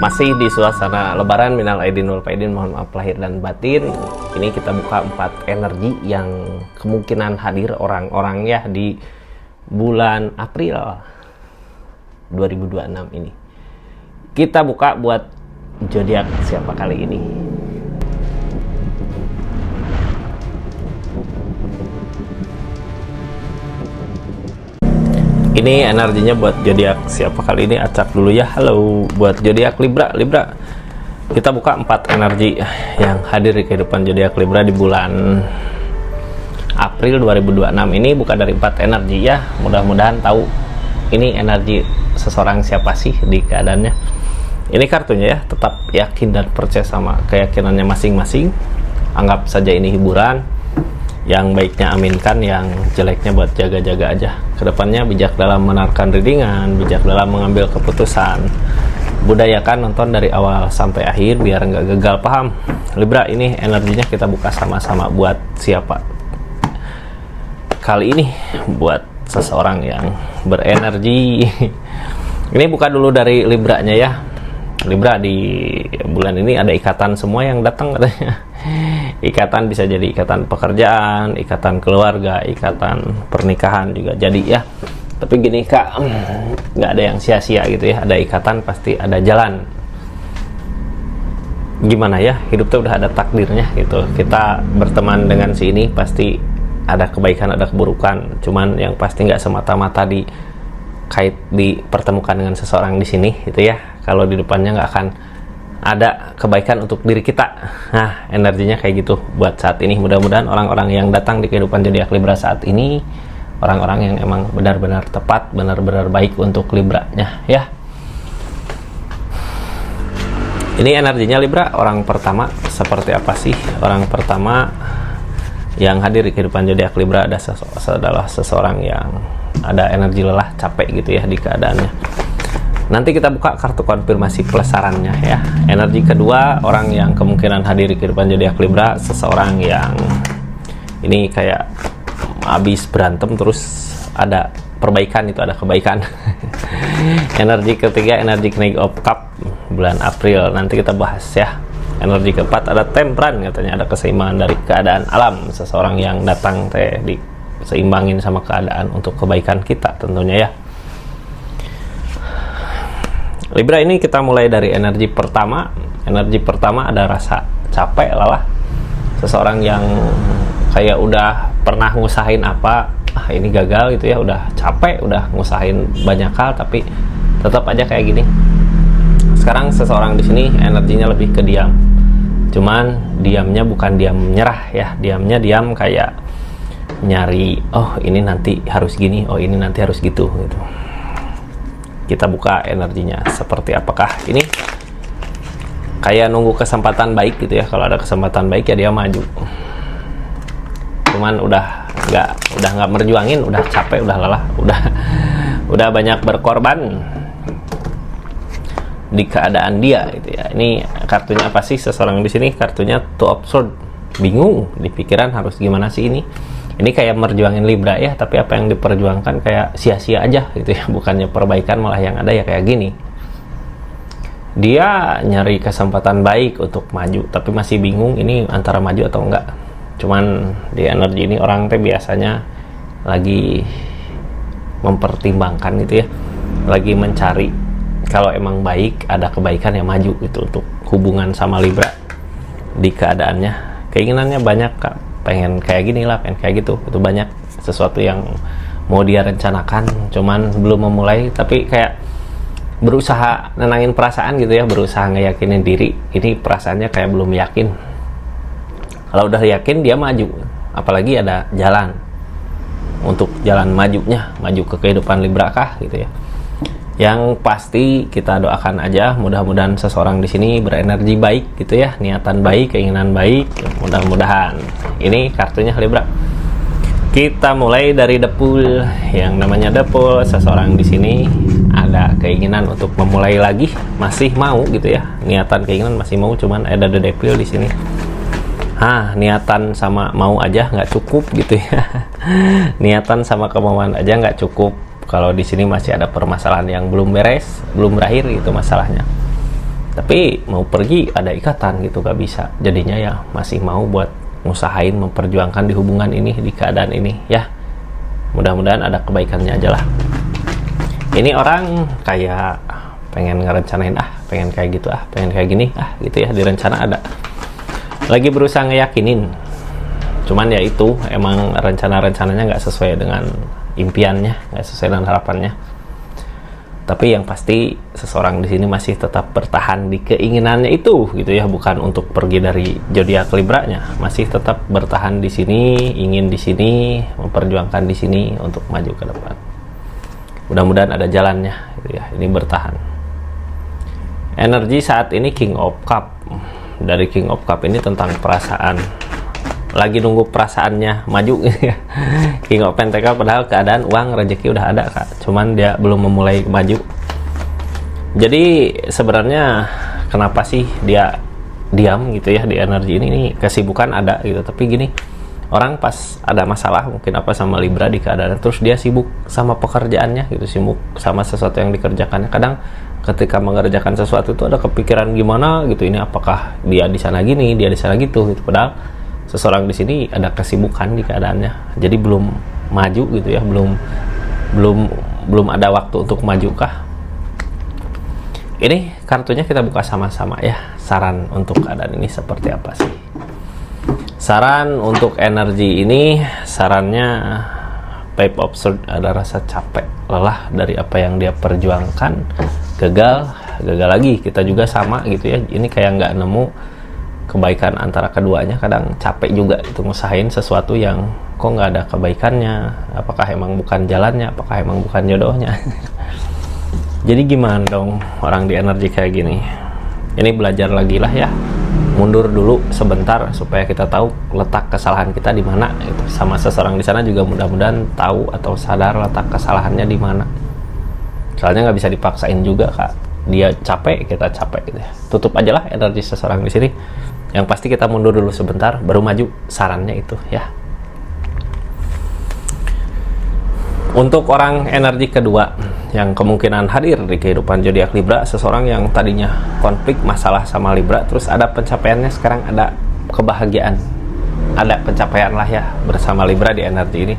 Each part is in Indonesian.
Masih di suasana lebaran, minal aidin wal faidin, mohon maaf lahir dan batin. Ini kita buka 4 energi yang kemungkinan hadir orang-orang ya di bulan April 2026 ini. Kita buka buat zodiak siapa kali ini. Ini energinya buat zodiak siapa kali ini, acak dulu ya. Halo buat zodiak Libra. Kita buka 4 energi yang hadir di kehidupan zodiak Libra di bulan April 2026 ini. Buka dari 4 energi ya. Mudah-mudahan tahu ini energi seseorang siapa sih di keadaannya. Ini kartunya ya, tetap yakin dan percaya sama keyakinannya masing-masing. Anggap saja ini hiburan. Yang baiknya aminkan, yang jeleknya buat jaga-jaga aja. Kedepannya bijak dalam menarikan readingan, bijak dalam mengambil keputusan. Budayakan nonton dari awal sampai akhir biar nggak gagal paham. Libra, ini energinya kita buka sama-sama buat siapa kali ini, buat seseorang yang berenergi. Ini buka dulu dari Libranya ya. Libra, di bulan ini ada ikatan semua yang datang katanya. Ikatan bisa jadi ikatan pekerjaan, ikatan keluarga, ikatan pernikahan juga jadi ya. Tapi gini kak, nggak ada yang sia-sia gitu ya. Ada ikatan pasti ada jalan. Gimana ya, hidup tuh udah ada takdirnya gitu. Kita berteman dengan si ini pasti ada kebaikan, ada keburukan. Cuman yang pasti nggak semata-mata dipertemukan dengan seseorang di sini gitu ya. Kalau di depannya nggak akan ada kebaikan untuk diri kita. Nah, energinya kayak gitu buat saat ini. Mudah-mudahan orang-orang yang datang di kehidupan zodiak Libra saat ini orang-orang yang emang benar-benar tepat, benar-benar baik untuk Libranya ya. Ini energinya Libra. Orang pertama seperti apa sih? Orang pertama yang hadir di kehidupan zodiak Libra adalah seseorang yang ada energi lelah, capek gitu ya di keadaannya. Nanti kita buka kartu konfirmasi plus sarannya ya. Energi kedua, orang yang kemungkinan hadir di kehidupan zodiak Libra, seseorang yang ini kayak habis berantem terus ada perbaikan, itu ada kebaikan. Energi ketiga, energi Knight of Cup bulan April, nanti kita bahas ya. Energi keempat ada Temperance, katanya ada keseimbangan dari keadaan alam, seseorang yang datang diseimbangin sama keadaan untuk kebaikan kita tentunya ya. Libra, ini kita mulai dari energi pertama. Energi pertama ada rasa capek, lelah. Seseorang yang kayak udah pernah ngusahain apa, ini gagal gitu ya, udah capek, udah ngusahain banyak hal tapi tetap aja kayak gini. Sekarang seseorang di sini energinya lebih ke diam. Cuman diamnya bukan diam menyerah ya, diamnya diam kayak nyari, oh ini nanti harus gini, oh ini nanti harus gitu. Kita buka energinya seperti apakah ini. Kayak nunggu kesempatan baik gitu ya. Kalau ada kesempatan baik ya dia maju. Cuman udah nggak merjuangin, udah capek, udah lelah, udah banyak berkorban di keadaan dia gitu ya. Ini kartunya apa sih seseorang di sini? Kartunya Two of Swords. Bingung di pikiran harus gimana sih ini. Ini kayak merjuangin Libra ya, tapi apa yang diperjuangkan kayak sia-sia aja gitu ya. Bukannya perbaikan, malah yang ada ya kayak gini. Dia nyari kesempatan baik untuk maju, tapi masih bingung ini antara maju atau enggak. Cuman di energi ini orang teh biasanya lagi mempertimbangkan gitu ya. Lagi mencari, kalau emang baik, ada kebaikan ya maju gitu untuk hubungan sama Libra di keadaannya. Keinginannya banyak kak. Pengen kayak gini lah, pengen kayak gitu. Itu banyak sesuatu yang mau dia rencanakan, cuman belum memulai, tapi kayak berusaha nenangin perasaan gitu ya, berusaha ngeyakinin diri. Ini perasaannya kayak belum yakin. Kalau udah yakin dia maju, apalagi ada jalan untuk jalan majunya, maju ke kehidupan Libra kah gitu ya. Yang pasti kita doakan aja, mudah-mudahan seseorang di sini berenergi baik gitu ya, niatan baik, keinginan baik, mudah-mudahan. Ini kartunya Libra. Kita mulai dari The Fool. Yang namanya The Fool, seseorang di sini ada keinginan untuk memulai lagi, masih mau gitu ya, niatan keinginan masih mau, cuman ada The Devil di sini. Niatan sama mau aja nggak cukup gitu ya. Niatan sama kemauan aja nggak cukup. Kalau di sini masih ada permasalahan yang belum beres, belum berakhir gitu masalahnya. tapi mau pergi ada ikatan gitu, gak bisa. Jadinya ya masih mau buat ngusahain memperjuangkan di hubungan ini, di keadaan ini ya. Mudah-mudahan ada kebaikannya aja lah. Ini orang kayak pengen ngerencanain, pengen kayak gitu, pengen kayak gini, gitu ya, direncana ada. Lagi berusaha ngeyakinin, cuman ya itu emang rencana-rencananya nggak sesuai dengan impiannya, nggak sesuai dengan harapannya. Tapi yang pasti seseorang di sini masih tetap bertahan di keinginannya itu gitu ya, bukan untuk pergi dari zodiak Libra-nya, masih tetap bertahan di sini, ingin di sini, memperjuangkan di sini untuk maju ke depan. Mudah-mudahan ada jalannya gitu ya, ini bertahan. Energi saat ini King of Cup. Dari King of Cup ini tentang perasaan, lagi nunggu perasaannya maju ya. King of Pentacle padahal keadaan uang rezeki udah ada Kak, cuman dia belum memulai maju. Jadi sebenarnya kenapa sih dia diam gitu ya di energi ini kesibukan ada gitu, tapi gini, orang pas ada masalah mungkin apa sama Libra di keadaan terus dia sibuk sama pekerjaannya gitu, sibuk sama sesuatu yang dikerjakannya. Kadang ketika mengerjakan sesuatu itu ada kepikiran gimana gitu, ini apakah dia di sana gini, dia di sana gitu. Padahal seseorang di sini ada kesibukan di keadaannya, jadi belum maju gitu ya, belum ada waktu untuk maju kah. Ini kartunya kita buka sama-sama ya. Saran untuk keadaan ini seperti apa sih? Saran untuk energi ini, sarannya Five of Swords, ada rasa capek, lelah dari apa yang dia perjuangkan, gagal lagi. Kita juga sama gitu ya, ini kayak nggak nemu kebaikan antara keduanya. Kadang capek juga itu ngusahain sesuatu yang kok nggak ada kebaikannya. Apakah emang bukan jalannya, apakah emang bukan jodohnya? Jadi gimana dong orang di energi kayak gini? Ini belajar lagi lah ya, mundur dulu sebentar supaya kita tahu letak kesalahan kita di mana gitu. Sama seseorang di sana juga mudah-mudahan tahu atau sadar letak kesalahannya di mana. Soalnya nggak bisa dipaksain juga Kak, dia capek kita capek gitu ya. Tutup aja lah energi seseorang di sini. Yang pasti kita mundur dulu sebentar baru maju, sarannya itu ya. Untuk orang energi kedua yang kemungkinan hadir di kehidupan zodiak Libra, seseorang yang tadinya konflik masalah sama Libra, terus ada pencapaiannya, sekarang ada kebahagiaan, ada pencapaian lah ya bersama Libra di energi ini.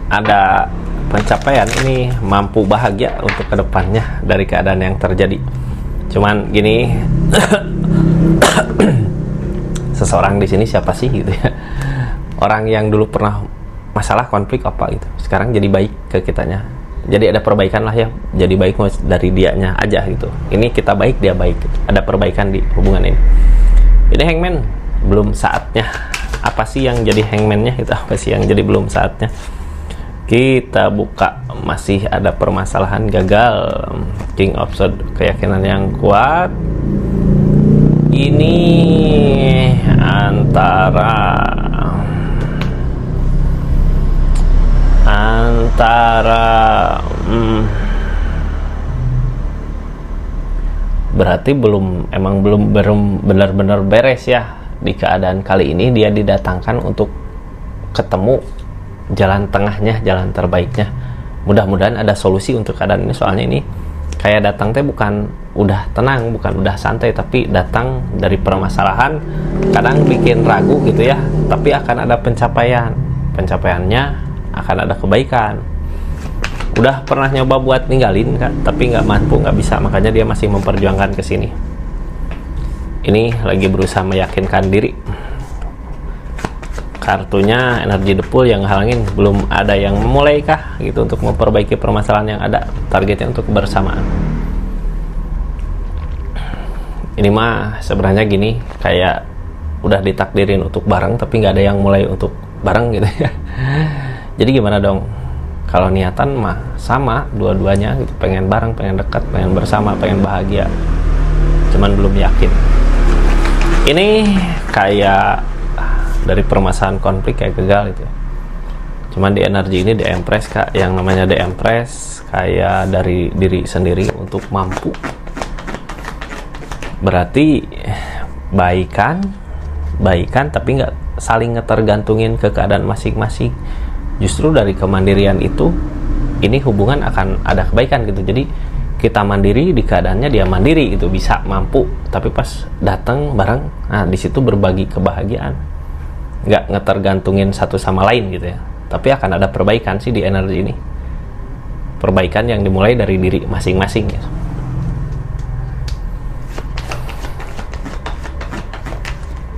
Ada pencapaian, ini mampu bahagia untuk kedepannya dari keadaan yang terjadi. Cuman gini, seseorang di sini siapa sih gitu ya? Orang yang dulu pernah masalah konflik apa gitu, sekarang jadi baik ke kitanya. Jadi ada perbaikan lah ya, jadi baik dari dianya aja gitu. Ini kita baik, dia baik gitu. Ada perbaikan di hubungan ini. Ini Hangman, belum saatnya. Apa sih yang jadi hangman-nya itu? Apa sih yang jadi belum saatnya? Kita buka, masih ada permasalahan gagal. King of Swords, keyakinan yang kuat. Ini berarti belum benar-benar beres ya di keadaan kali ini. Dia didatangkan untuk ketemu jalan tengahnya, jalan terbaiknya. Mudah-mudahan ada solusi untuk keadaan ini. Soalnya ini kayak datang teh bukan udah tenang, bukan udah santai, tapi datang dari permasalahan. Kadang bikin ragu gitu ya, tapi akan ada pencapaian. Pencapaiannya akan ada kebaikan. Udah pernah nyoba buat ninggalin Kak, tapi nggak mampu, nggak bisa, makanya dia masih memperjuangkan ke sini. Ini lagi berusaha meyakinkan diri. Kartunya energi depul yang halangin, belum ada yang memulai kah gitu untuk memperbaiki permasalahan yang ada, targetnya untuk kebersamaan. Ini mah sebenarnya gini, kayak udah ditakdirin untuk bareng tapi nggak ada yang mulai untuk bareng gitu ya. Jadi gimana dong? Kalau niatan mah sama dua-duanya gitu, pengen bareng, pengen dekat, pengen bersama, pengen bahagia. Cuman belum yakin. Ini kayak dari permasalahan konflik kayak gagal gitu. Cuman di energi ini di Empress Kak, yang namanya di Empress kayak dari diri sendiri untuk mampu. Berarti baikan tapi nggak saling ngetergantungin ke keadaan masing-masing. Justru dari kemandirian itu, ini hubungan akan ada kebaikan gitu. Jadi kita mandiri, di keadaannya dia mandiri itu bisa mampu, tapi pas datang bareng, nah di situ berbagi kebahagiaan, nggak ngetergantungin satu sama lain gitu ya, tapi akan ada perbaikan sih di energi ini, perbaikan yang dimulai dari diri masing-masing gitu.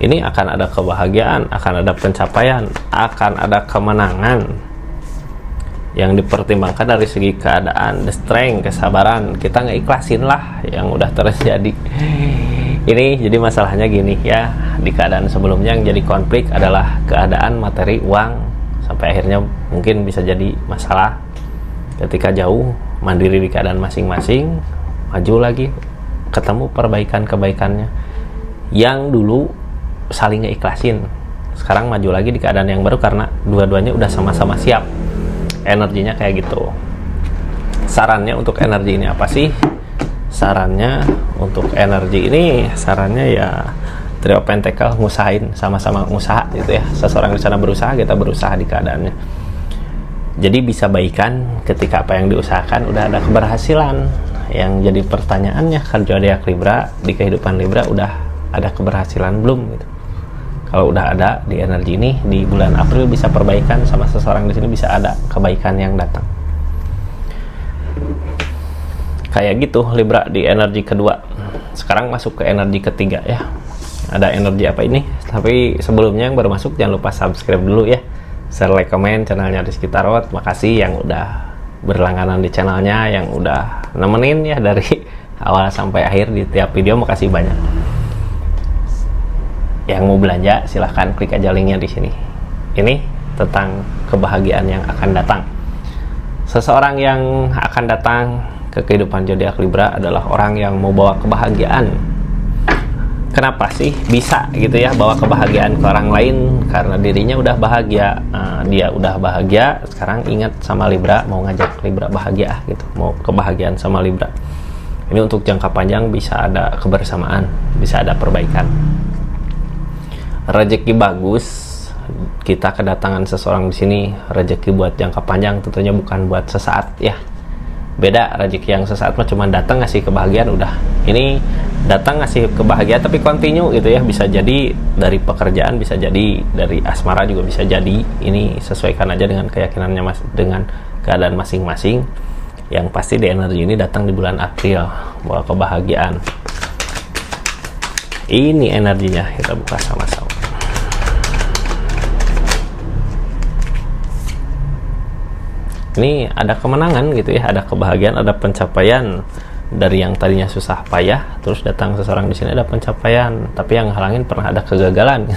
Ini akan ada kebahagiaan, akan ada pencapaian, akan ada kemenangan yang dipertimbangkan dari segi keadaan, the strength, kesabaran. Kita ngeikhlasin lah yang udah terjadi. Ini jadi masalahnya gini ya, di keadaan sebelumnya yang jadi konflik adalah keadaan materi uang, sampai akhirnya mungkin bisa jadi masalah. Ketika jauh, mandiri di keadaan masing-masing, maju lagi, ketemu perbaikan-kebaikannya. Yang dulu saling ngeikhlasin, sekarang maju lagi di keadaan yang baru karena dua-duanya udah sama-sama siap. Energinya kayak gitu. Sarannya untuk energi ini apa sih? Sarannya untuk energi ini, sarannya ya Trio Pentacle, ngusahain, sama-sama usaha gitu ya. Seseorang di sana berusaha, kita berusaha di keadaannya. Jadi bisa baikan ketika apa yang diusahakan udah ada keberhasilan. Yang jadi pertanyaannya, kan zodiak Libra, di kehidupan Libra udah ada keberhasilan belum gitu. Kalau udah ada di energi ini, di bulan April bisa perbaikan sama seseorang di sini, bisa ada kebaikan yang datang. Kayak gitu Libra di energi kedua. Sekarang masuk ke energi ketiga ya. Ada energi apa ini? Tapi sebelumnya yang baru masuk jangan lupa subscribe dulu ya. Share, like, komen channelnya Rizky Tarot. Makasih yang udah berlangganan di channelnya, yang udah nemenin ya dari awal sampai akhir di tiap video. Makasih banyak. Yang mau belanja silahkan klik aja linknya di sini. Ini tentang kebahagiaan yang akan datang. Seseorang yang akan datang ke kehidupan zodiak Libra adalah orang yang mau bawa kebahagiaan. Kenapa sih bisa gitu ya bawa kebahagiaan ke orang lain? Karena dirinya udah bahagia. Dia udah bahagia, sekarang ingat sama Libra, mau ngajak Libra bahagia gitu, mau kebahagiaan sama Libra. Ini untuk jangka panjang bisa ada kebersamaan, bisa ada perbaikan. Rezeki bagus, kita kedatangan seseorang di sini, rezeki buat jangka panjang, tentunya bukan buat sesaat ya. Beda, rezeki yang sesaat mah cuma datang ngasih kebahagiaan udah. Ini datang ngasih kebahagiaan tapi continue gitu ya, bisa jadi dari pekerjaan, bisa jadi dari asmara juga bisa jadi. Ini sesuaikan aja dengan keyakinannya dengan keadaan masing-masing. Yang pasti di energi ini datang di bulan April, bawa kebahagiaan. Ini energinya, kita buka sama-sama. Ini ada kemenangan gitu ya, ada kebahagiaan, ada pencapaian dari yang tadinya susah payah, terus datang seseorang di sini ada pencapaian, tapi yang halangin pernah ada kegagalan.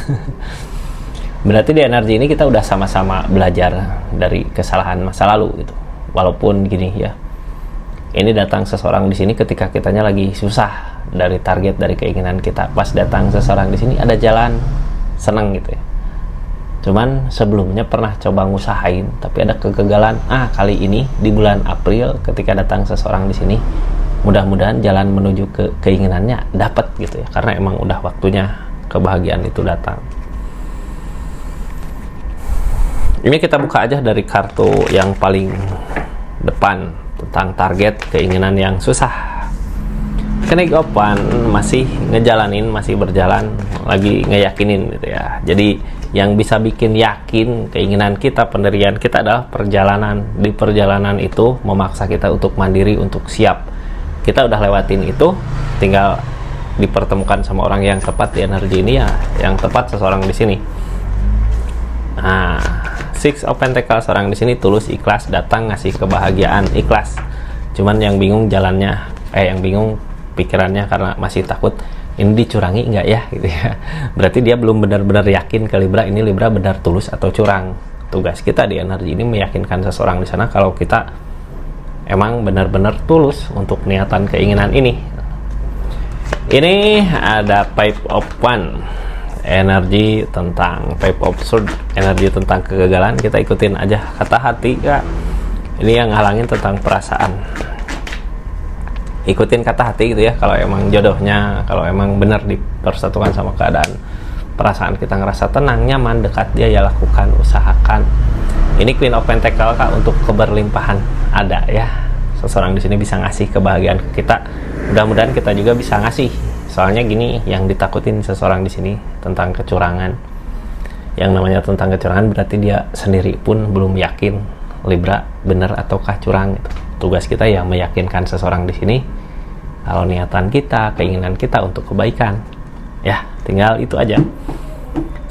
Berarti di energi ini kita udah sama-sama belajar dari kesalahan masa lalu gitu. Walaupun gini ya, ini datang seseorang di sini ketika kitanya lagi susah dari target, dari keinginan kita. Pas datang seseorang di sini ada jalan, seneng gitu ya. Cuman sebelumnya pernah coba ngusahain tapi ada kegagalan. Kali ini di bulan April ketika datang seseorang di sini, mudah-mudahan jalan menuju ke keinginannya dapat gitu ya. Karena emang udah waktunya kebahagiaan itu datang. Ini kita buka aja dari kartu yang paling depan tentang target keinginan yang susah. Kenik Open masih ngejalanin, masih berjalan, lagi ngeyakinin gitu ya. Jadi yang bisa bikin yakin keinginan kita, pendirian kita adalah perjalanan. Di perjalanan itu memaksa kita untuk mandiri, untuk siap. Kita udah lewatin itu, tinggal dipertemukan sama orang yang tepat di energi ini ya. Yang tepat seseorang di sini. Six of Pentacles, seorang di sini tulus, ikhlas, datang ngasih kebahagiaan, ikhlas. Cuman yang bingung jalannya, yang bingung pikirannya karena masih takut ini dicurangi enggak ya gitu ya. Berarti dia belum benar-benar yakin ke Libra, ini Libra benar tulus atau curang. Tugas kita di energi ini meyakinkan seseorang di sana kalau kita emang benar-benar tulus untuk niatan keinginan ini. Ini ada Five of Wands, energi tentang Five of Swords, energi tentang kegagalan. Kita ikutin aja kata hati ya. Ini yang ngalangin tentang perasaan. Ikutin kata hati gitu ya, kalau emang jodohnya, kalau emang benar dipersatukan sama keadaan, perasaan kita ngerasa tenang, nyaman, dekat dia, ya lakukan, usahakan. Ini Queen of Pentacle Kak, untuk keberlimpahan ada ya. seseorang di sini bisa ngasih kebahagiaan ke kita. Mudah-mudahan kita juga bisa ngasih. Soalnya gini, yang ditakutin seseorang di sini tentang kecurangan. Yang namanya tentang kecurangan berarti dia sendiri pun belum yakin Libra benar ataukah curang gitu. Tugas kita ya meyakinkan seseorang di sini kalau niatan kita, keinginan kita untuk kebaikan. Ya, tinggal itu aja.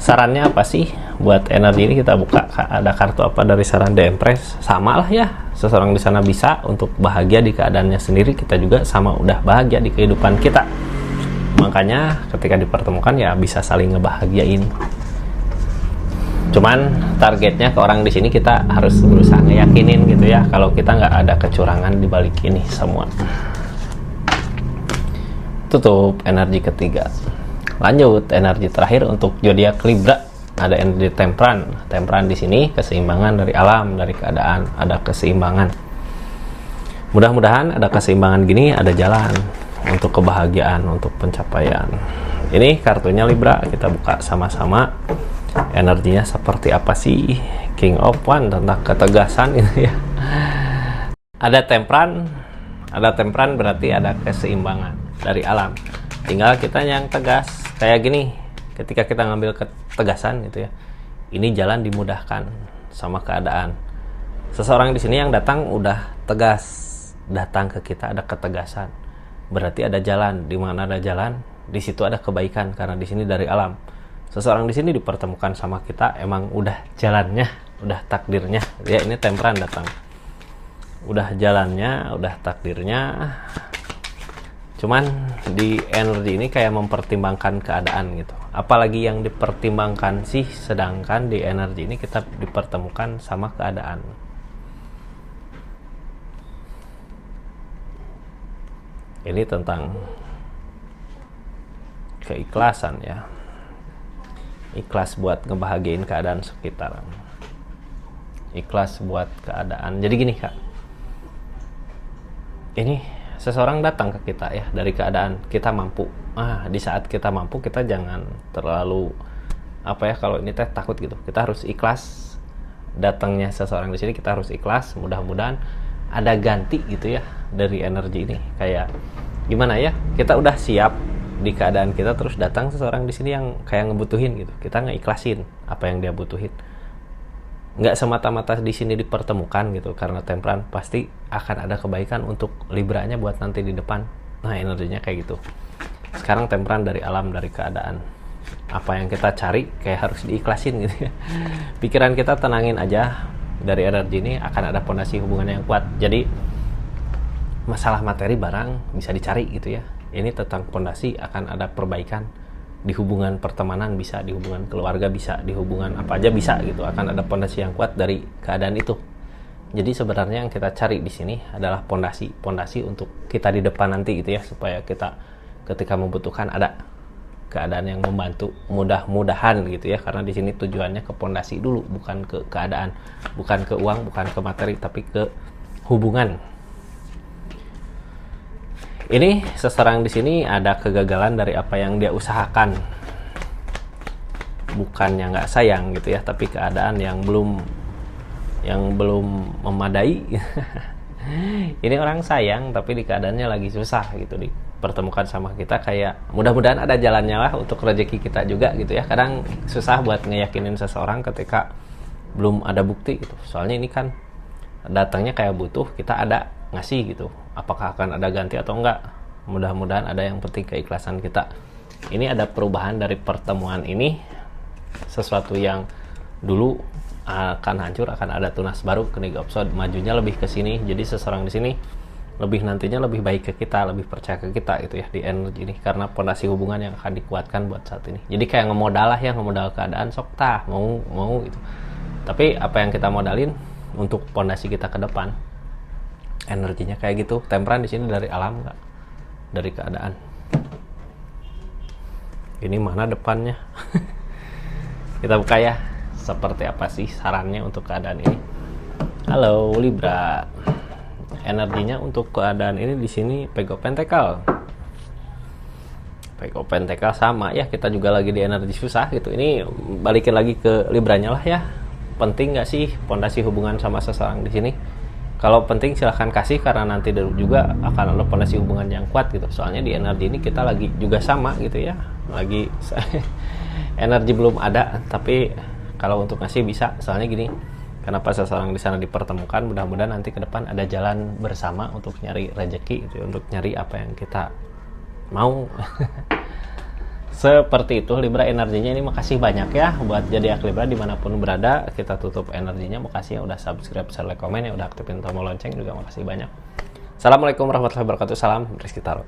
Sarannya apa sih buat energi ini? Kita buka, ada kartu apa dari saran The Empress? Sama lah ya, seseorang di sana bisa untuk bahagia di keadaannya sendiri, kita juga sama udah bahagia di kehidupan kita. Makanya ketika dipertemukan ya bisa saling ngebahagiain. Cuman targetnya ke orang di sini kita harus berusaha ngeyakinin gitu ya, kalau kita nggak ada kecurangan di balik ini semua. Tutup energi ketiga. Lanjut energi terakhir untuk zodiak Libra, ada energi Temperan. Temperan di sini keseimbangan dari alam, dari keadaan, ada keseimbangan. Mudah-mudahan ada keseimbangan gini, ada jalan untuk kebahagiaan, untuk pencapaian. Ini kartunya Libra, kita buka sama-sama. Energinya seperti apa sih? King of One, tentang ketegasan itu ya. Ada temperan berarti ada keseimbangan dari alam. Tinggal kita yang tegas kayak gini. Ketika kita ngambil ketegasan gitu ya, ini jalan dimudahkan sama keadaan. Seseorang di sini yang datang udah tegas, datang ke kita ada ketegasan. Berarti ada jalan. Di mana ada jalan, di situ ada kebaikan karena di sini dari alam. Seseorang di sini dipertemukan sama kita, emang udah jalannya, udah takdirnya. Ya ini Temperan datang. Udah jalannya, udah takdirnya. Cuman di energi ini kayak mempertimbangkan keadaan gitu. Apalagi yang dipertimbangkan sih, sedangkan di energi ini kita dipertemukan sama keadaan. Ini tentang keikhlasan ya. Ikhlas buat ngebahagiain keadaan sekitar. Ikhlas buat keadaan. Jadi gini Kak. Ini seseorang datang ke kita ya dari keadaan kita mampu. Di saat kita mampu kita jangan terlalu kalau ini takut gitu. Kita harus ikhlas datangnya seseorang di sini, kita harus ikhlas. Mudah-mudahan ada ganti gitu ya dari energi ini. Kayak gimana ya? Kita udah siap di keadaan kita, terus datang seseorang di sini yang kayak ngebutuhin gitu. Kita ngeikhlasin apa yang dia butuhin. Nggak semata-mata di sini dipertemukan gitu, karena Temperan pasti akan ada kebaikan untuk Libranya buat nanti di depan. Nah energinya kayak gitu. Sekarang Temperan dari alam, dari keadaan. Apa yang kita cari kayak harus diikhlasin gitu ya. Pikiran kita tenangin aja. Dari energi ini akan ada fondasi hubungan yang kuat. Jadi masalah materi barang bisa dicari gitu ya. Ini tentang fondasi, akan ada perbaikan di hubungan pertemanan, bisa di hubungan keluarga, bisa di hubungan apa aja bisa gitu. Akan ada fondasi yang kuat dari keadaan itu. Jadi sebenarnya yang kita cari di sini adalah fondasi untuk kita di depan nanti gitu ya, supaya kita ketika membutuhkan ada keadaan yang membantu. Mudah-mudahan gitu ya, karena di sini tujuannya ke fondasi dulu, bukan ke keadaan, bukan ke uang, bukan ke materi, tapi ke hubungan. Ini seseorang di sini ada kegagalan dari apa yang dia usahakan. Bukannya nggak sayang gitu ya, tapi keadaan yang belum memadai. Ini orang sayang tapi di keadaannya lagi susah gitu, dipertemukan sama kita. Kayak mudah-mudahan ada jalannya lah untuk rezeki kita juga gitu ya. Kadang susah buat ngeyakinin seseorang ketika belum ada bukti gitu. Soalnya ini kan datangnya kayak butuh, kita ada ngasih gitu. Apakah akan ada ganti atau enggak? Mudah-mudahan ada, yang penting keikhlasan kita. Ini ada perubahan dari pertemuan ini. Sesuatu yang dulu akan hancur, akan ada tunas baru, King of Swords majunya lebih ke sini. Jadi seseorang di sini lebih nantinya lebih baik ke kita, lebih percaya ke kita gitu ya di energi ini, karena fondasi hubungan yang akan dikuatkan buat saat ini. Jadi kayak ngemodal lah ya, ngemodal keadaan, sok tah mau gitu. Tapi apa yang kita modalin untuk fondasi kita ke depan, energinya kayak gitu. Temperan di sini dari alam, nggak dari keadaan. Ini mana depannya? Kita buka ya, seperti apa sih sarannya untuk keadaan ini. Halo Libra, energinya untuk keadaan ini di sini Page of Pentacle. Page of Pentacle sama ya, kita juga lagi di energi susah gitu. Ini balikin lagi ke Libranya lah ya. Penting nggak sih fondasi hubungan sama seseorang di sini? Kalau penting silahkan kasih, karena nanti juga akan ada fondasi hubungan yang kuat gitu. Soalnya di energi ini kita lagi juga sama gitu ya, lagi energi belum ada, tapi kalau untuk ngasih bisa. Soalnya gini, kenapa seseorang di sana dipertemukan, mudah-mudahan nanti ke depan ada jalan bersama untuk nyari rezeki gitu, untuk nyari apa yang kita mau. Seperti itu Libra energinya ini. Makasih banyak ya buat zodiak Libra dimanapun berada. Kita tutup energinya. Makasih yang udah subscribe, share, like, komen, yang udah aktifin tombol lonceng juga. Makasih banyak. Assalamualaikum warahmatullahi wabarakatuh. Salam Rizky Taro.